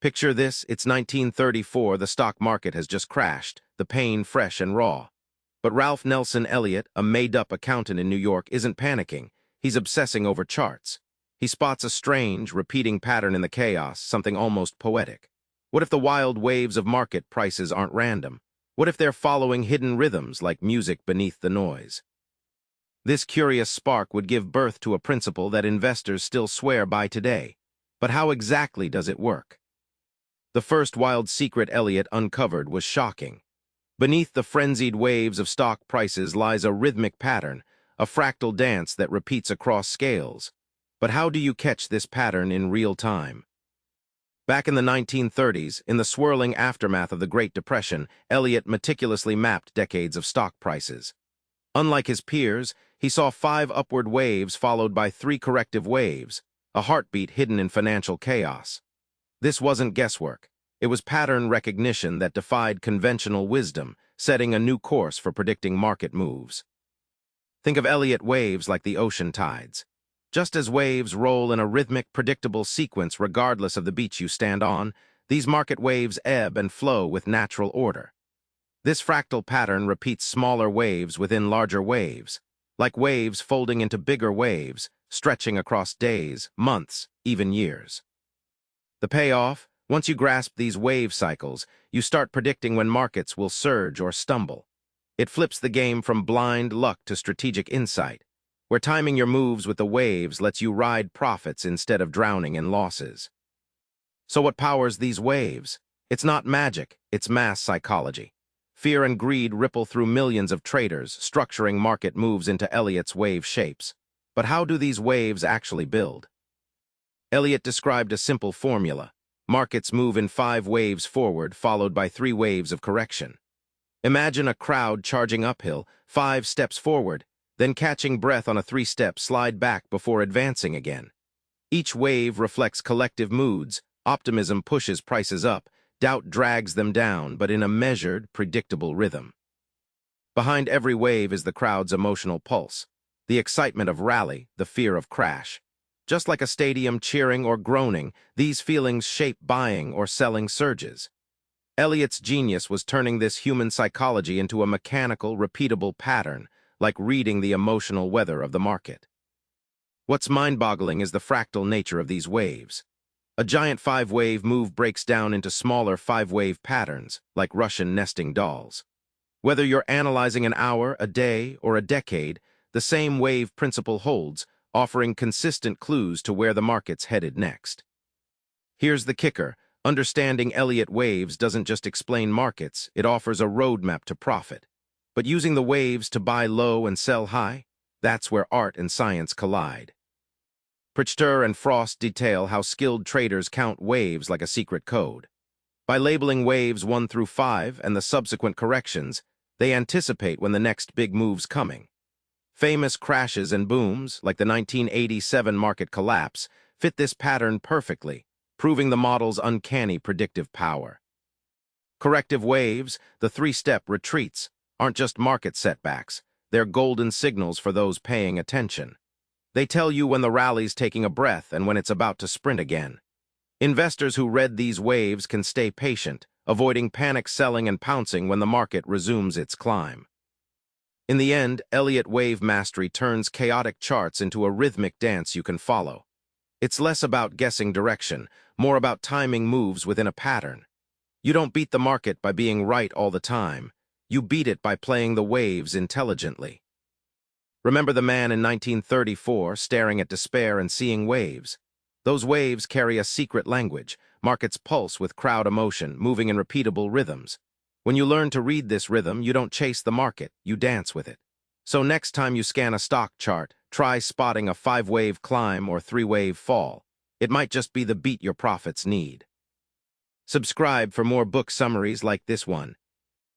Picture this, it's 1934, the stock market has just crashed, the pain fresh and raw. But Ralph Nelson Elliott, a made-up accountant in New York, isn't panicking. He's obsessing over charts. He spots a strange, repeating pattern in the chaos, something almost poetic. What if the wild waves of market prices aren't random? What if they're following hidden rhythms like music beneath the noise? This curious spark would give birth to a principle that investors still swear by today. But how exactly does it work? The first wild secret Elliott uncovered was shocking. Beneath the frenzied waves of stock prices lies a rhythmic pattern, a fractal dance that repeats across scales. But how do you catch this pattern in real time? Back in the 1930s, in the swirling aftermath of the Great Depression, Elliott meticulously mapped decades of stock prices. Unlike his peers, he saw 5 upward waves followed by 3 corrective waves, a heartbeat hidden in financial chaos. This wasn't guesswork. It was pattern recognition that defied conventional wisdom, setting a new course for predicting market moves. Think of Elliott waves like the ocean tides. Just as waves roll in a rhythmic, predictable sequence regardless of the beach you stand on, these market waves ebb and flow with natural order. This fractal pattern repeats smaller waves within larger waves, like waves folding into bigger waves, stretching across days, months, even years. The payoff? Once you grasp these wave cycles, you start predicting when markets will surge or stumble. It flips the game from blind luck to strategic insight, where timing your moves with the waves lets you ride profits instead of drowning in losses. So what powers these waves? It's not magic, it's mass psychology. Fear and greed ripple through millions of traders, structuring market moves into Elliott's wave shapes. But how do these waves actually build? Elliott described a simple formula. Markets move in 5 waves forward, followed by 3 waves of correction. Imagine a crowd charging uphill, 5 steps forward, then catching breath on a 3-step slide back before advancing again. Each wave reflects collective moods. Optimism pushes prices up, doubt drags them down, but in a measured, predictable rhythm. Behind every wave is the crowd's emotional pulse, the excitement of rally, the fear of crash. Just like a stadium cheering or groaning, these feelings shape buying or selling surges. Elliott's genius was turning this human psychology into a mechanical, repeatable pattern, like reading the emotional weather of the market. What's mind-boggling is the fractal nature of these waves. A giant 5-wave move breaks down into smaller 5-wave patterns, like Russian nesting dolls. Whether you're analyzing an hour, a day, or a decade, the same wave principle holds, offering consistent clues to where the market's headed next. Here's the kicker. Understanding Elliott waves doesn't just explain markets, it offers a roadmap to profit. But using the waves to buy low and sell high, that's where art and science collide. Prechter and Frost detail how skilled traders count waves like a secret code. By labeling waves 1 through 5 and the subsequent corrections, they anticipate when the next big move's coming. Famous crashes and booms, like the 1987 market collapse, fit this pattern perfectly, proving the model's uncanny predictive power. Corrective waves, the 3-step retreats, aren't just market setbacks, they're golden signals for those paying attention. They tell you when the rally's taking a breath and when it's about to sprint again. Investors who read these waves can stay patient, avoiding panic selling and pouncing when the market resumes its climb. In the end, Elliott Wave Mastery turns chaotic charts into a rhythmic dance you can follow. It's less about guessing direction, more about timing moves within a pattern. You don't beat the market by being right all the time. You beat it by playing the waves intelligently. Remember the man in 1934 staring at despair and seeing waves? Those waves carry a secret language, markets pulse with crowd emotion, moving in repeatable rhythms. When you learn to read this rhythm, you don't chase the market, you dance with it. So next time you scan a stock chart, try spotting a 5-wave climb or 3-wave fall. It might just be the beat your profits need. Subscribe for more book summaries like this one.